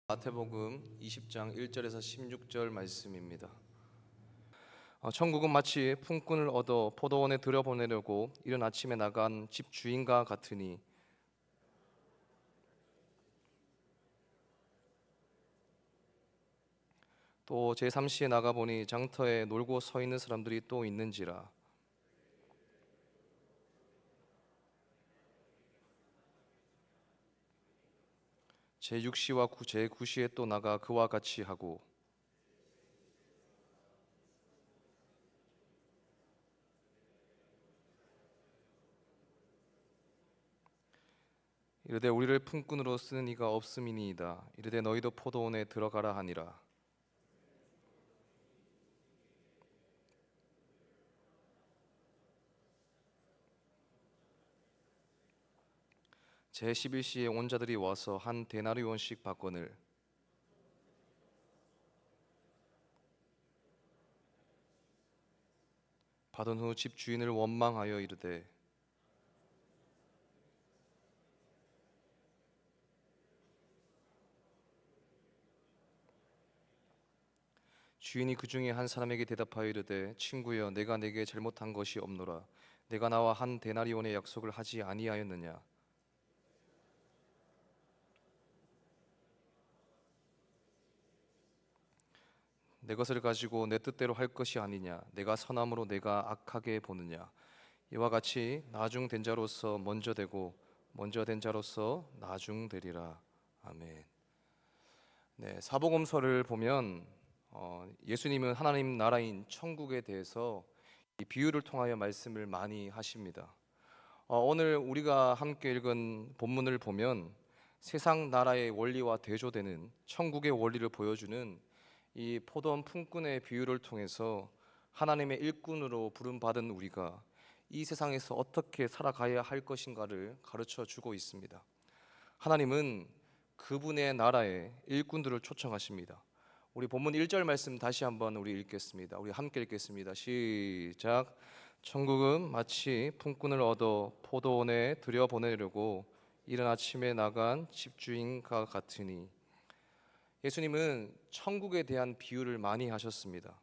마태복음 20장 1절에서 16절 말씀입니다. 천국은 마치 품꾼을 얻어 포도원에 들여보내려고 이른 아침에 나간 집 주인과 같으니 또 제3시에 나가보니 장터에 놀고 서 있는 사람들이 또 있는지라. 제6시와 제9시에 또 나가 그와 같이 하고 이르되 우리를 품꾼으로 쓰는 이가 없음이니이다. 이르되 너희도 포도원에 들어가라 하니라. 제11시에 온 자들이 와서 한 데나리온씩 받거늘 받은 후 집 주인을 원망하여 이르되 주인이 그 중에 한 사람에게 대답하여 이르되 친구여 내가 내게 잘못한 것이 없노라. 내가 나와 한 데나리온의 약속을 하지 아니하였느냐. 내 것을 가지고 내 뜻대로 할 것이 아니냐. 내가 선함으로 내가 악하게 보느냐. 이와 같이 나중된 자로서 먼저 되고 먼저 된 자로서 나중되리라. 아멘. 네, 사복음서를 보면 예수님은 하나님 나라인 천국에 대해서 이 비유를 통하여 말씀을 많이 하십니다. 오늘 우리가 함께 읽은 본문을 보면 세상 나라의 원리와 대조되는 천국의 원리를 보여주는 이 포도원 품꾼의 비유를 통해서 하나님의 일꾼으로 부름받은 우리가 이 세상에서 어떻게 살아가야 할 것인가를 가르쳐 주고 있습니다. 하나님은 그분의 나라에 일꾼들을 초청하십니다. 우리 본문 1절 말씀 다시 한번 우리 읽겠습니다. 우리 함께 읽겠습니다. 시작. 천국은 마치 품꾼을 얻어 포도원에 들여보내려고 이른 아침에 나간 집주인과 같으니. 예수님은 천국에 대한 비유를 많이 하셨습니다.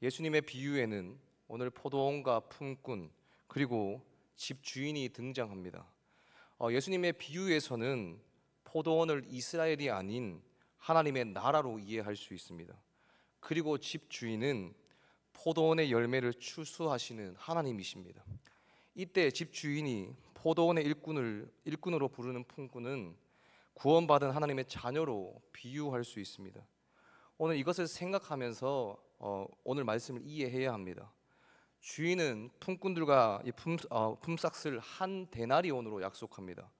예수님의 비유에는 오늘 포도원과 품꾼 그리고 집주인이 등장합니다. 예수님의 비유에서는 포도원을 이스라엘이 아닌 하나님의 나라로 이해할 수 있습니다. 그리고 집주인은 포도원의 열매를 추수하시는 하나님이십니다. 이때 집주인이 포도원의 일꾼으로 부르는 품꾼은 구원받은 하나님의 자녀로 비유할 수 있습니다. 오늘 이것을 생각하면서 오늘 말씀을 이해해야 합니다. 주인은 품꾼들과 이 품삯을 한 데나리온으로 약속합니다.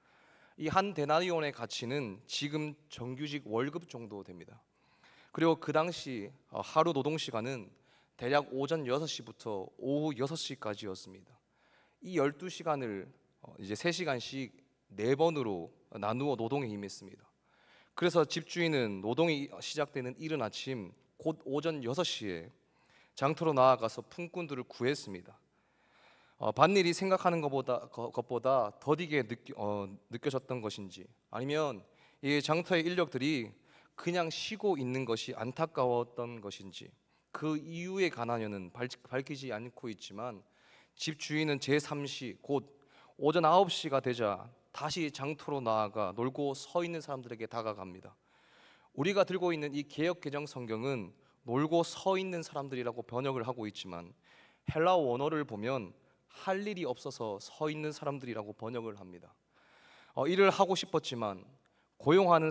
이 한 데나리온의 가치는 지금 정규직 월급 정도 됩니다. 그리고 그 당시 하루 노동 시간은 대략 오전 6시부터 오후 6시까지였습니다. 이 12시간을 이제 3시간씩 4번으로 나누어 노동에 임했습니다. 그래서 집주인은 노동이 시작되는 이른 아침 곧 오전 6시에 장터로 나아가서 품꾼들을 구했습니다. 밭일이 생각하는 것보다 더디게 느껴졌던 것인지 아니면 이 장터의 인력들이 그냥 쉬고 있는 것이 안타까웠던 것인지 그 이유에 관하여는 밝히지 않고 있지만 집주인은 제3시 곧 오전 9시가 되자 다시 장터로 나아가 놀고 서 있는 사람들에게 다가갑니다. 우리가 들고 있는 이 개역 개정 성경은 놀고 서 있는 사람들이라고 번역을 하고 있지만 헬라어 원어를 보면 할 일이 없어서 서 있는 사람들이라고 번역을 합니다. 일을 하고 싶었지만 고용하는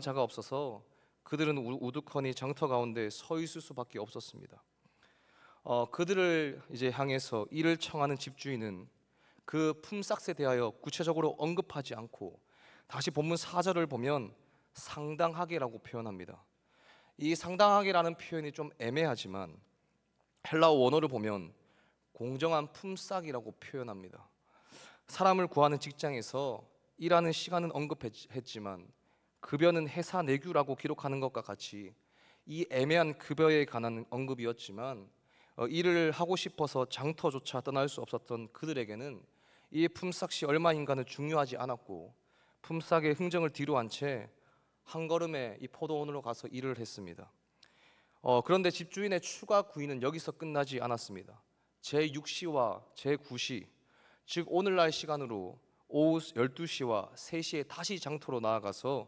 자가 없어서 그들은 우두커니 장터 가운데 서 있을 수밖에 없었습니다. 그들을 이제 향해서 일을 청하는 집주인은 그 품삯에 대하여 구체적으로 언급하지 않고 다시 본문 4절을 보면 상당하게라고 표현합니다. 이 상당하게라는 표현이 좀 애매하지만 헬라어 원어를 보면 공정한 품삯이라고 표현합니다. 사람을 구하는 직장에서 일하는 시간은 언급했지만 급여는 해사 내규라고 기록하는 것과 같이 이 애매한 급여에 관한 언급이었지만 일을 하고 싶어서 장터조차 떠날 수 없었던 그들에게는 이 품삯이 얼마인가는 중요하지 않았고 품삯의 흥정을 뒤로 한 채 한 걸음에 이 포도원으로 가서 일을 했습니다. 그런데 집주인의 추가 구인은 여기서 끝나지 않았습니다. 제6시와 제9시, 즉 오늘날 시간으로 오후 12시와 3시에 다시 장터로 나아가서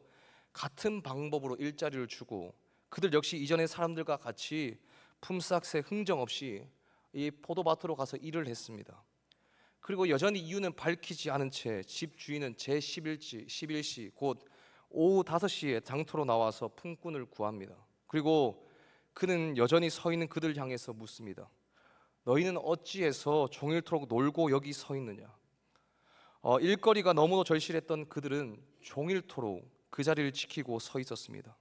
같은 방법으로 일자리를 주고 그들 역시 이전의 사람들과 같이 품삯에 흥정 없이 이 포도밭으로 가서 일을 했습니다. 그리고 여전히 이유는 밝히지 않은 채 집주인은 제11시 곧 오후 5시에 장터로 나와서 품꾼을 구합니다. 그리고 그는 여전히 서 있는 그들 향해서 묻습니다. 너희는 어찌해서 종일토록 놀고 여기 서 있느냐? 일거리가 너무도 절실했던 그들은 종일토록 그 자리를 지키고 서 있었습니다.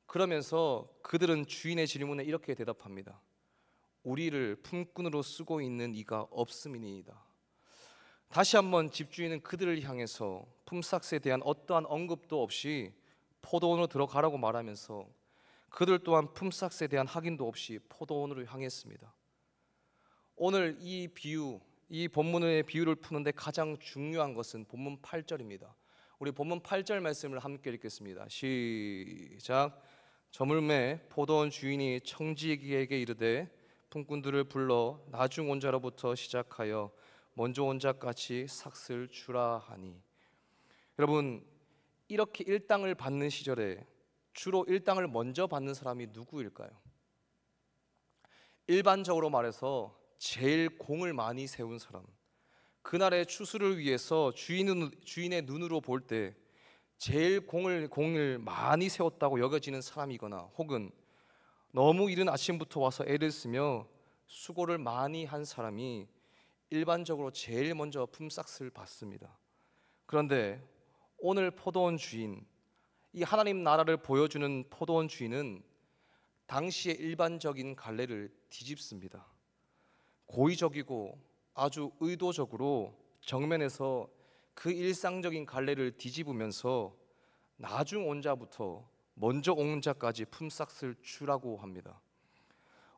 그러면서 그들은 주인의 질문에 이렇게 대답합니다. 우리를 품꾼으로 쓰고 있는 이가 없음이니이다. 다시 한번 집주인은 그들을 향해서 품삯에 대한 어떠한 언급도 없이 포도원으로 들어가라고 말하면서 그들 또한 품삯에 대한 확인도 없이 포도원으로 향했습니다. 오늘 이 비유, 이 본문의 비유를 푸는데 가장 중요한 것은 본문 8절입니다. 우리 본문 8절 말씀을 함께 읽겠습니다. 시작. 저물매 포도원 주인이 청지기에게 이르되 품꾼들을 불러 나중 온 자로부터 시작하여 먼저 온 자까지 삭슬 주라 하니. 여러분, 이렇게 일당을 받는 시절에 주로 일당을 먼저 받는 사람이 누구일까요? 일반적으로 말해서 제일 공을 많이 세운 사람, 그날의 추수를 위해서 주인의 눈으로 볼 때 제일 공을 많이 세웠다고 여겨지는 사람이거나 혹은 너무 이른 아침부터 와서 애를 쓰며 수고를 많이 한 사람이 일반적으로 제일 먼저 품삯을 받습니다. 그런데 오늘 포도원 주인, 이 하나님 나라를 보여주는 포도원 주인은 당시의 일반적인 갈래를 뒤집습니다. 고의적이고 아주 의도적으로 정면에서 그 일상적인 갈래를 뒤집으면서 나중 온 자부터 먼저 온 자까지 품삯을 주라고 합니다.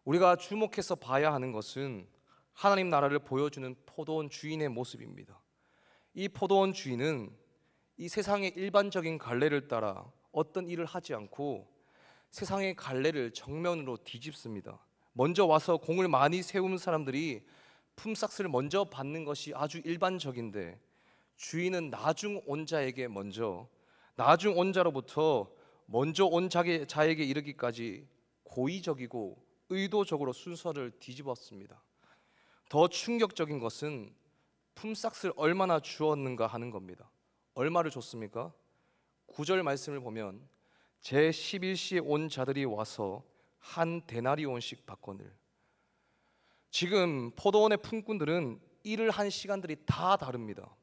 우리가 주목해서 봐야 하는 것은 하나님 나라를 보여주는 포도원 주인의 모습입니다. 이 포도원 주인은 이 세상의 일반적인 갈래를 따라 어떤 일을 하지 않고 세상의 갈래를 정면으로 뒤집습니다. 먼저 와서 공을 많이 세운 사람들이 품삯을 먼저 받는 것이 아주 일반적인데 주인은 나중 온 자에게 먼저, 나중 온 자로부터 먼저 온 자에게 이르기까지 고의적이고 의도적으로 순서를 뒤집었습니다. 더 충격적인 것은 품삯을 얼마나 주었는가 하는 겁니다. 얼마를 줬습니까? 9절 말씀을 보면 제11시에 온 자들이 와서 한 데나리온씩 받거늘. 지금 포도원의 품꾼들은 일을 한 시간들이 다 다릅니다.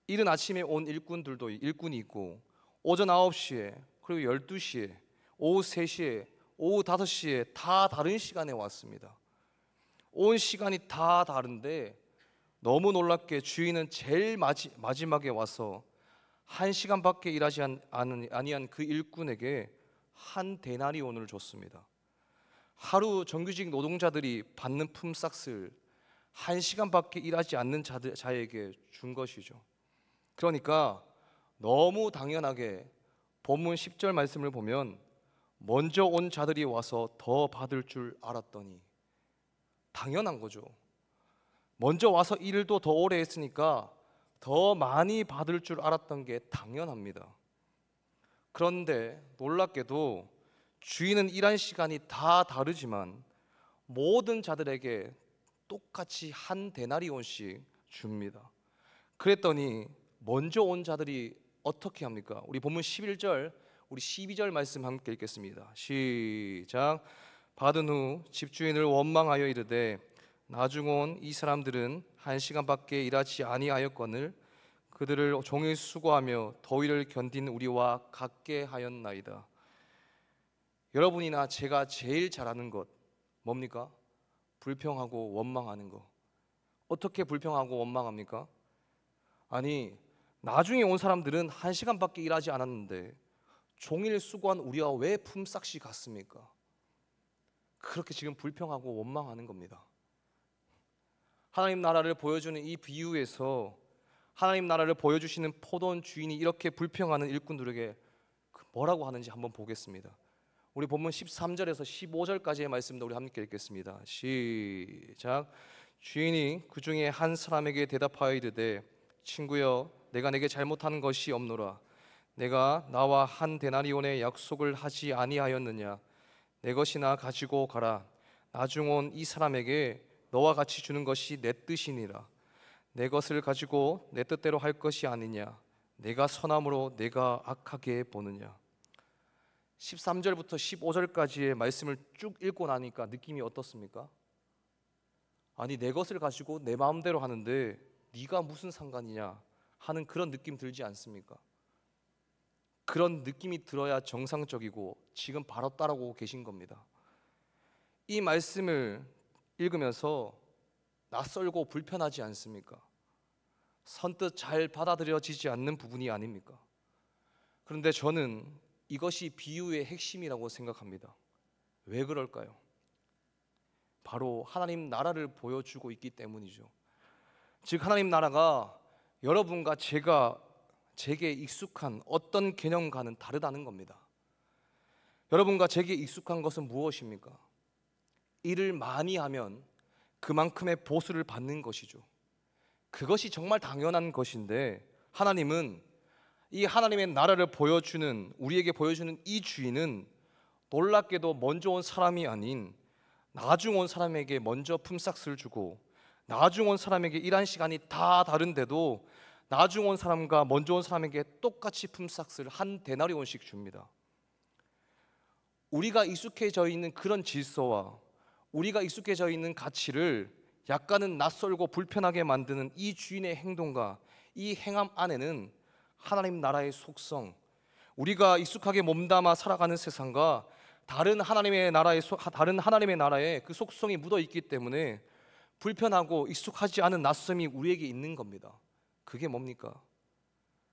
이른 아침에 온 일꾼이 있고 오전 9시에 그리고 12시에 오후 3시에 오후 5시에 다 다른 시간에 왔습니다. 온 시간이 다 다른데 너무 놀랍게 주인은 제일 마지막에 와서 1시간밖에 일하지 아니한 그 일꾼에게 한 데나리온을 줬습니다. 하루 정규직 노동자들이 받는 품삯을 1시간밖에 일하지 않는 자에게 준 것이죠. 그러니까 너무 당연하게 본문 10절 말씀을 보면 먼저 온 자들이 와서 더 받을 줄 알았더니, 당연한 거죠. 먼저 와서 일도 더 오래 했으니까 더 많이 받을 줄 알았던 게 당연합니다. 그런데 놀랍게도 주인은 일한 시간이 다 다르지만 모든 자들에게 똑같이 한 데나리온씩 줍니다. 그랬더니 먼저 온 자들이 어떻게 합니까? 우리 본문 11절, 우리 12절 말씀 함께 읽겠습니다. 시작. 받은 후 집주인을 원망하여 이르되 나중 온 이 사람들은 1시간밖에 일하지 아니하였거늘 그들을 종일 수고하며 더위를 견딘 우리와 같게 하였나이다. 여러분이나 제가 제일 잘하는 것 뭡니까? 불평하고 원망하는 거. 어떻게 불평하고 원망합니까? 아니, 나중에 온 사람들은 1시간밖에 일하지 않았는데 종일 수고한 우리와 왜 품삯이 같습니까? 그렇게 지금 불평하고 원망하는 겁니다. 하나님 나라를 보여주는 이 비유에서 하나님 나라를 보여주시는 포도원 주인이 이렇게 불평하는 일꾼들에게 뭐라고 하는지 한번 보겠습니다. 우리 본문 13절에서 15절까지의 말씀도 우리 함께 읽겠습니다. 시작. 주인이 그 중에 한 사람에게 대답하여 이르되 친구여 내가 내게 잘못한 것이 없노라. 내가 나와 한 데나리온의 약속을 하지 아니하였느냐. 내 것이나 가지고 가라. 나중 온 이 사람에게 너와 같이 주는 것이 내 뜻이니라. 내 것을 가지고 내 뜻대로 할 것이 아니냐. 내가 선함으로 내가 악하게 보느냐. 13절부터 15절까지의 말씀을 쭉 읽고 나니까 느낌이 어떻습니까? 아니 내 것을 가지고 내 마음대로 하는데 네가 무슨 상관이냐 하는 그런 느낌 들지 않습니까? 그런 느낌이 들어야 정상적이고 지금 바로 따라오고 계신 겁니다. 이 말씀을 읽으면서 낯설고 불편하지 않습니까? 선뜻 잘 받아들여지지 않는 부분이 아닙니까? 그런데 저는 이것이 비유의 핵심이라고 생각합니다. 왜 그럴까요? 바로 하나님 나라를 보여주고 있기 때문이죠. 즉 하나님 나라가 여러분과 제게 익숙한 어떤 개념과는 다르다는 겁니다. 여러분과 제게 익숙한 것은 무엇입니까? 일을 많이 하면 그만큼의 보수를 받는 것이죠. 그것이 정말 당연한 것인데 하나님은 이 하나님의 나라를 우리에게 보여주는 이 주인은 놀랍게도 먼저 온 사람이 아닌 나중 온 사람에게 먼저 품삯을 주고 나중 온 사람에게 일한 시간이 다 다른데도 나중 온 사람과 먼저 온 사람에게 똑같이 품삯을 한 데나리온씩 줍니다. 우리가 익숙해져 있는 그런 질서와 우리가 익숙해져 있는 가치를 약간은 낯설고 불편하게 만드는 이 주인의 행동과 이 행함 안에는 하나님 나라의 속성, 우리가 익숙하게 몸담아 살아가는 세상과 다른 하나님의 나라의 그 속성이 묻어 있기 때문에 불편하고 익숙하지 않은 낯섦이 우리에게 있는 겁니다. 그게 뭡니까?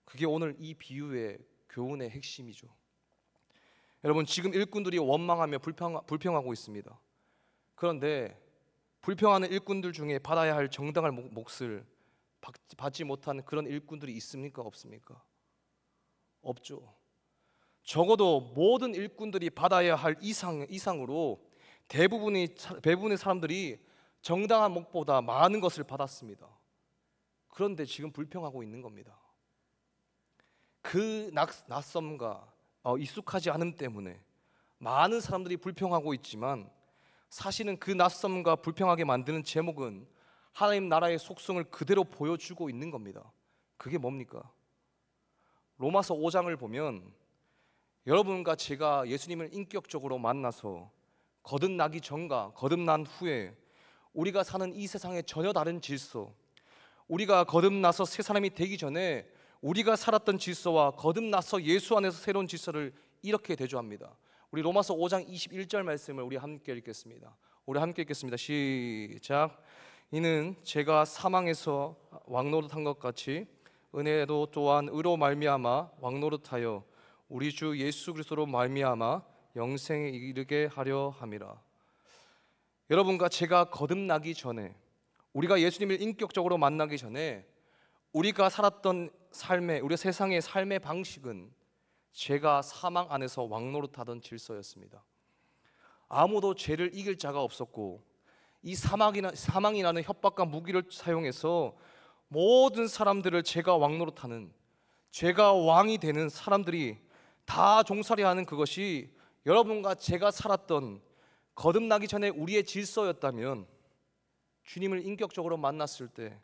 그게 오늘 이 비유의 교훈의 핵심이죠. 여러분 지금 일꾼들이 원망하며 불평하고 있습니다. 그런데 불평하는 일꾼들 중에 받아야 할 정당한 몫을 받지 못하는 그런 일꾼들이 있습니까? 없습니까? 없죠. 적어도 모든 일꾼들이 받아야 할 이상으로 대부분의 사람들이 정당한 몫보다 많은 것을 받았습니다. 그런데 지금 불평하고 있는 겁니다. 그 낯섦과 익숙하지 않음 때문에 많은 사람들이 불평하고 있지만 사실은 그 낯섦과 불평하게 만드는 제목은 하나님 나라의 속성을 그대로 보여주고 있는 겁니다. 그게 뭡니까? 로마서 5장을 보면 여러분과 제가 예수님을 인격적으로 만나서 거듭나기 전과 거듭난 후에 우리가 사는 이 세상의 전혀 다른 질서, 우리가 거듭나서 새 사람이 되기 전에 우리가 살았던 질서와 거듭나서 예수 안에서 새로운 질서를 이렇게 대조합니다. 우리 로마서 5장 21절 말씀을 우리 함께 읽겠습니다. 시작. 이는 제가 사망에서 왕노릇한 것 같이 은혜도 또한 의로 말미암아 왕노릇하여 우리 주 예수 그리스도로 말미암아 영생에 이르게 하려 함이라. 여러분과 제가 거듭나기 전에, 우리가 예수님을 인격적으로 만나기 전에 우리가 살았던 우리 세상의 삶의 방식은 죄가 사망 안에서 왕노릇하던 질서였습니다. 아무도 죄를 이길 자가 없었고 이 사망이라는 협박과 무기를 사용해서 모든 사람들을 죄가 왕노릇하는, 죄가 왕이 되는 사람들이 다 종살이하는 그것이 여러분과 제가 살았던 거듭나기 전에 우리의 질서였다면 주님을 인격적으로 만났을 때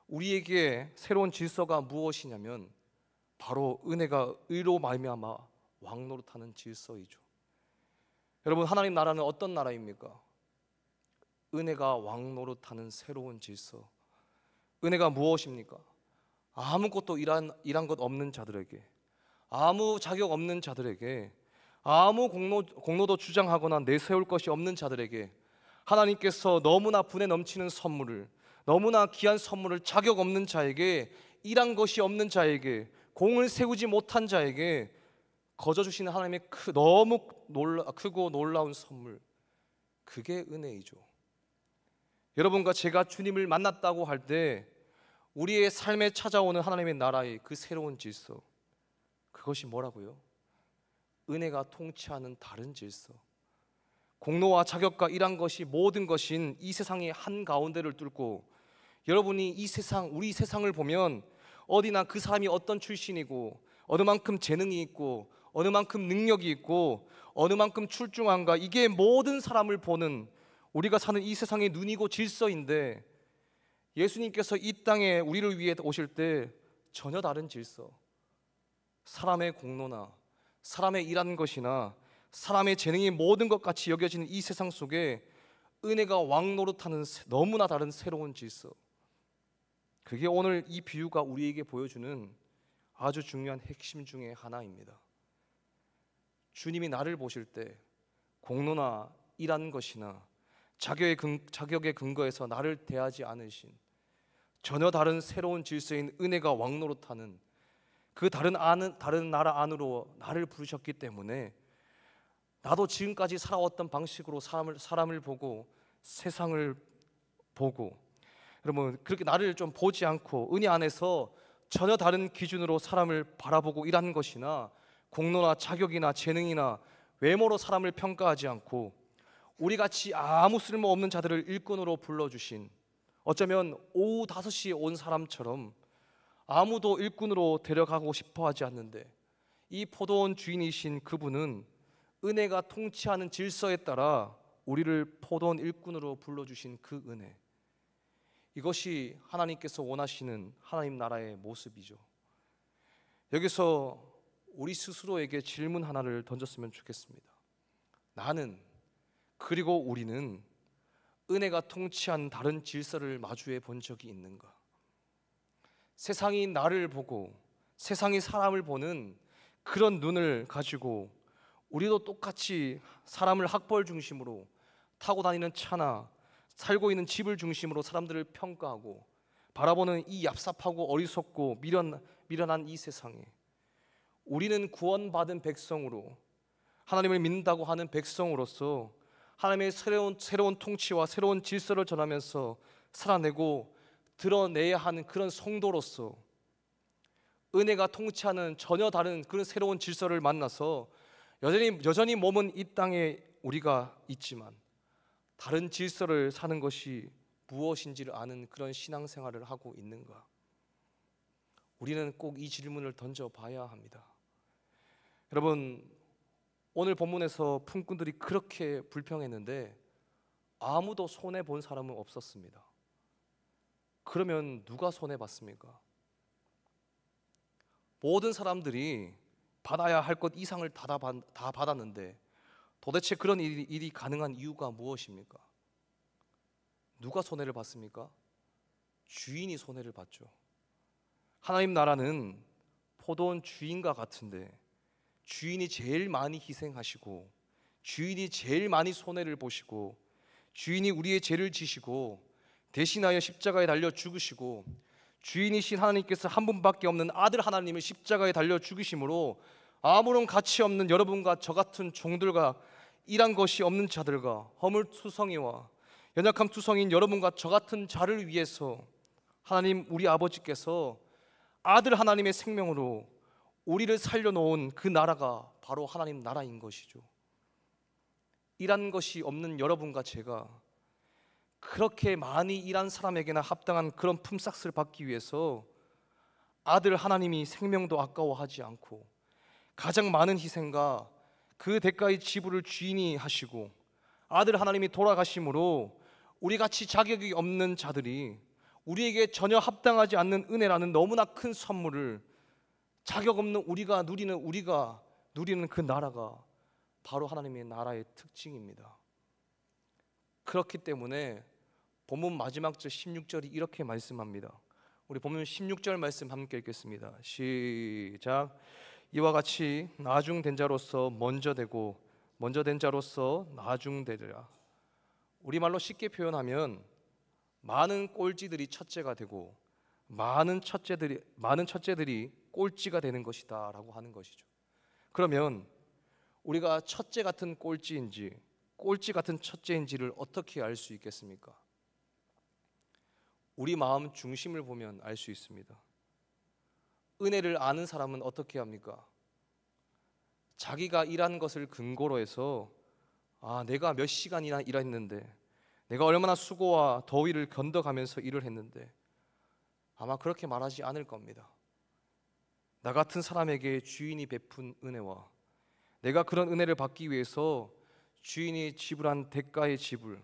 우리에게 새로운 질서가 무엇이냐면 바로 은혜가 의로 말미암아 왕노릇하는 질서이죠. 여러분 하나님 나라는 어떤 나라입니까? 은혜가 왕노릇하는 새로운 질서. 은혜가 무엇입니까? 아무것도 일한 것 없는 자들에게, 아무 자격 없는 자들에게, 아무 공로도 주장하거나 내세울 것이 없는 자들에게 하나님께서 너무나 분에 넘치는 선물을, 너무나 귀한 선물을 자격 없는 자에게, 일한 것이 없는 자에게, 공을 세우지 못한 자에게 거저 주시는 하나님의 너무 크고 놀라운 선물, 그게 은혜이죠. 여러분과 제가 주님을 만났다고 할 때 우리의 삶에 찾아오는 하나님의 나라의 그 새로운 질서, 그것이 뭐라고요? 은혜가 통치하는 다른 질서, 공로와 자격과 일한 것이 모든 것인 이 세상의 한가운데를 뚫고, 여러분이 이 세상, 우리 세상을 보면 어디나 그 사람이 어떤 출신이고 어느 만큼 재능이 있고 어느 만큼 능력이 있고 어느 만큼 출중한가, 이게 모든 사람을 보는 우리가 사는 이 세상의 눈이고 질서인데, 예수님께서 이 땅에 우리를 위해 오실 때 전혀 다른 질서, 사람의 공로나 사람의 일하는 것이나 사람의 재능이 모든 것 같이 여겨지는 이 세상 속에 은혜가 왕노릇하는 너무나 다른 새로운 질서, 그게 오늘 이 비유가 우리에게 보여주는 아주 중요한 핵심 중에 하나입니다. 주님이 나를 보실 때 공로나 일하는 것이나 자격의 근거에서 나를 대하지 않으신 전혀 다른 새로운 질서인 은혜가 왕노릇하는 그 다른 나라 안으로 나를 부르셨기 때문에, 나도 지금까지 살아왔던 방식으로 사람을 보고 세상을 보고, 여러분 그렇게 나를 좀 보지 않고 은혜 안에서 전혀 다른 기준으로 사람을 바라보고 일하는 것이나 공로나 자격이나 재능이나 외모로 사람을 평가하지 않고 우리같이 아무 쓸모없는 자들을 일꾼으로 불러주신, 어쩌면 오후 5시에 온 사람처럼 아무도 일꾼으로 데려가고 싶어 하지 않는데, 이 포도원 주인이신 그분은 은혜가 통치하는 질서에 따라 우리를 포도원 일꾼으로 불러주신 그 은혜, 이것이 하나님께서 원하시는 하나님 나라의 모습이죠. 여기서 우리 스스로에게 질문 하나를 던졌으면 좋겠습니다. 나는, 그리고 우리는 은혜가 통치한 다른 질서를 마주해 본 적이 있는가? 세상이 나를 보고 세상이 사람을 보는 그런 눈을 가지고 우리도 똑같이 사람을 학벌 중심으로, 타고 다니는 차나 살고 있는 집을 중심으로 사람들을 평가하고 바라보는 이 얍삽하고 어리석고 미련한 이 세상에, 우리는 구원받은 백성으로, 하나님을 믿는다고 하는 백성으로서 하나님의 새로운 통치와 새로운 질서를 전하면서 살아내고 드러내야 하는 그런 성도로서, 은혜가 통치하는 전혀 다른 그런 새로운 질서를 만나서 여전히 몸은 이 땅에 우리가 있지만 다른 질서를 사는 것이 무엇인지를 아는 그런 신앙생활을 하고 있는가? 우리는 꼭 이 질문을 던져봐야 합니다. 여러분, 오늘 본문에서 품꾼들이 그렇게 불평했는데 아무도 손해본 사람은 없었습니다. 그러면 누가 손해봤습니까? 모든 사람들이 받아야 할 것 이상을 다 받았는데 도대체 그런 일이 가능한 이유가 무엇입니까? 누가 손해를 봤습니까? 주인이 손해를 봤죠. 하나님 나라는 포도원 주인과 같은데, 주인이 제일 많이 희생하시고 주인이 제일 많이 손해를 보시고 주인이 우리의 죄를 지시고 대신하여 십자가에 달려 죽으시고, 주인이신 하나님께서 한 분밖에 없는 아들 하나님을 십자가에 달려 죽으심으로 아무런 가치 없는 여러분과 저 같은 종들과 일한 것이 없는 자들과 허물투성이와 연약함 투성인 여러분과 저 같은 자를 위해서 하나님 우리 아버지께서 아들 하나님의 생명으로 우리를 살려놓은 그 나라가 바로 하나님 나라인 것이죠. 일한 것이 없는 여러분과 제가 그렇게 많이 일한 사람에게나 합당한 그런 품삯을 받기 위해서 아들 하나님이 생명도 아까워하지 않고 가장 많은 희생과 그 대가의 지불을 주인이 하시고, 아들 하나님이 돌아가심으로 우리같이 자격이 없는 자들이 우리에게 전혀 합당하지 않는 은혜라는 너무나 큰 선물을 자격 없는 우리가 누리는 그 나라가 바로 하나님의 나라의 특징입니다. 그렇기 때문에 본문 마지막 절 16절이 이렇게 말씀합니다. 우리 본문 16절 말씀 함께 읽겠습니다. 시작. 이와 같이 나중된 자로서 먼저 되고 먼저 된 자로서 나중되리라. 우리말로 쉽게 표현하면 많은 꼴찌들이 첫째가 되고 많은 첫째들이 꼴찌가 되는 것이다 라고 하는 것이죠. 그러면 우리가 첫째 같은 꼴찌인지 꼴찌 같은 첫째인지를 어떻게 알 수 있겠습니까? 우리 마음 중심을 보면 알 수 있습니다. 은혜를 아는 사람은 어떻게 합니까? 자기가 일한 것을 근거로 해서 내가 몇 시간이나 일했는데, 내가 얼마나 수고와 더위를 견뎌가면서 일을 했는데, 아마 그렇게 말하지 않을 겁니다. 나 같은 사람에게 주인이 베푼 은혜와 내가 그런 은혜를 받기 위해서 주인이 지불한 대가의 지불,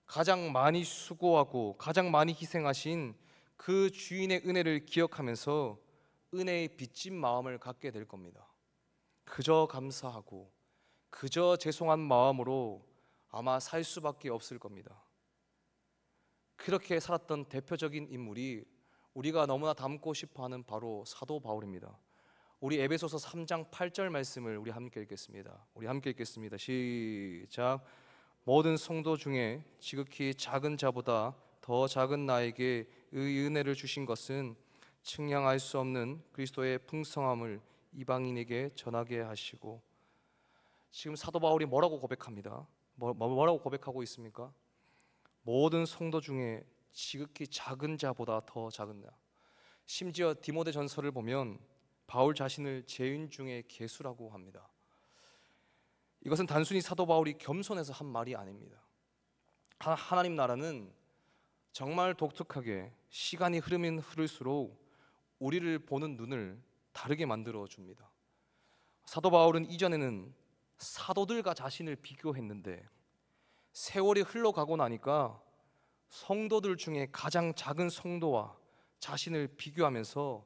가장 많이 수고하고 가장 많이 희생하신 그 주인의 은혜를 기억하면서 은혜의 빚진 마음을 갖게 될 겁니다. 그저 감사하고 그저 죄송한 마음으로 아마 살 수밖에 없을 겁니다. 그렇게 살았던 대표적인 인물이 우리가 너무나 닮고 싶어하는 바로 사도 바울입니다. 우리 에베소서 3장 8절 말씀을 우리 함께 읽겠습니다. 우리 함께 읽겠습니다. 시작. 모든 성도 중에 지극히 작은 자보다 더 작은 나에게 의 은혜를 주신 것은 측량할 수 없는 그리스도의 풍성함을 이방인에게 전하게 하시고. 지금 사도 바울이 뭐라고 고백합니다? 뭐라고 고백하고 있습니까? 모든 성도 중에 지극히 작은 자보다 더 작은 자. 심지어 디모데 전서를 보면 바울 자신을 죄인 중에 괴수라고 합니다. 이것은 단순히 사도 바울이 겸손해서 한 말이 아닙니다. 하나님 나라는 정말 독특하게 시간이 흐르면 흐를수록 우리를 보는 눈을 다르게 만들어 줍니다. 사도 바울은 이전에는 사도들과 자신을 비교했는데 세월이 흘러가고 나니까 성도들 중에 가장 작은 성도와 자신을 비교하면서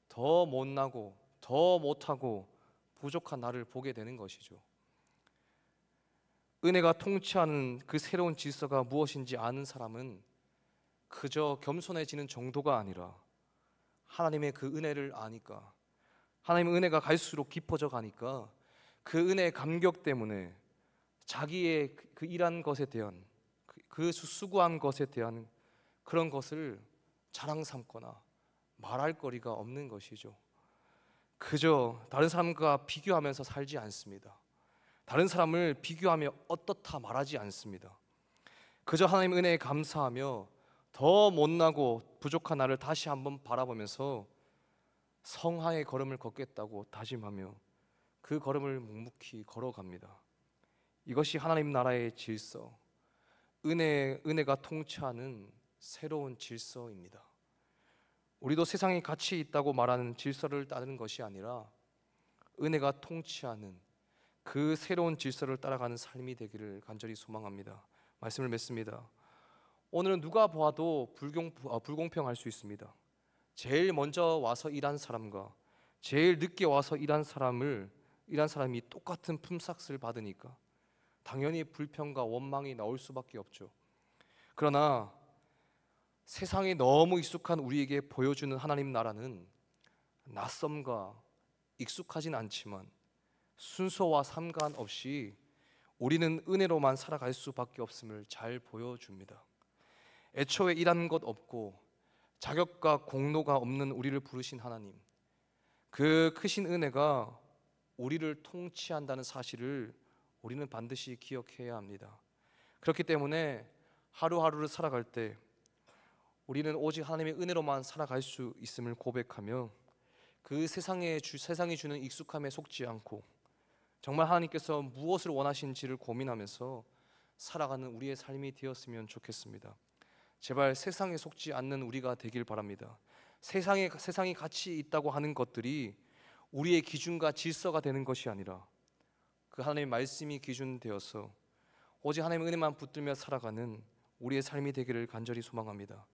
더 못나고 더 못하고 부족한 나를 보게 되는 것이죠. 은혜가 통치하는 그 새로운 질서가 무엇인지 아는 사람은 그저 겸손해지는 정도가 아니라 하나님의 그 은혜를 아니까, 하나님의 은혜가 갈수록 깊어져 가니까 그 은혜의 감격 때문에 자기의 그 일한 것에 대한, 그 수고한 것에 대한 그런 것을 자랑 삼거나 말할 거리가 없는 것이죠. 그저 다른 사람과 비교하면서 살지 않습니다. 다른 사람을 비교하며 어떻다 말하지 않습니다. 그저 하나님의 은혜에 감사하며 더 못나고 부족한 나를 다시 한번 바라보면서 성화의 걸음을 걷겠다고 다짐하며 그 걸음을 묵묵히 걸어갑니다. 이것이 하나님 나라의 질서, 은혜가 통치하는 새로운 질서입니다. 우리도 세상에 가치 있다고 말하는 질서를 따르는 것이 아니라 은혜가 통치하는 그 새로운 질서를 따라가는 삶이 되기를 간절히 소망합니다. 말씀을 맺습니다. 오늘은 누가 보아도 불공평할 수 있습니다. 제일 먼저 와서 일한 사람과 제일 늦게 와서 일한 사람이 똑같은 품삯을 받으니까 당연히 불평과 원망이 나올 수밖에 없죠. 그러나 세상에 너무 익숙한 우리에게 보여주는 하나님 나라는 낯섦과 익숙하진 않지만 순서와 상관없이 우리는 은혜로만 살아갈 수밖에 없음을 잘 보여줍니다. 애초에 일한 것 없고 자격과 공로가 없는 우리를 부르신 하나님, 그 크신 은혜가 우리를 통치한다는 사실을 우리는 반드시 기억해야 합니다. 그렇기 때문에 하루하루를 살아갈 때 우리는 오직 하나님의 은혜로만 살아갈 수 있음을 고백하며 그 세상이 주는 익숙함에 속지 않고 정말 하나님께서 무엇을 원하시는지를 고민하면서 살아가는 우리의 삶이 되었으면 좋겠습니다. 제발 세상에 속지 않는 우리가 되길 바랍니다. 세상이 가치 있다고 하는 것들이 우리의 기준과 질서가 되는 것이 아니라 그 하나님의 말씀이 기준 되어서 오직 하나님의 은혜만 붙들며 살아가는 우리의 삶이 되기를 간절히 소망합니다.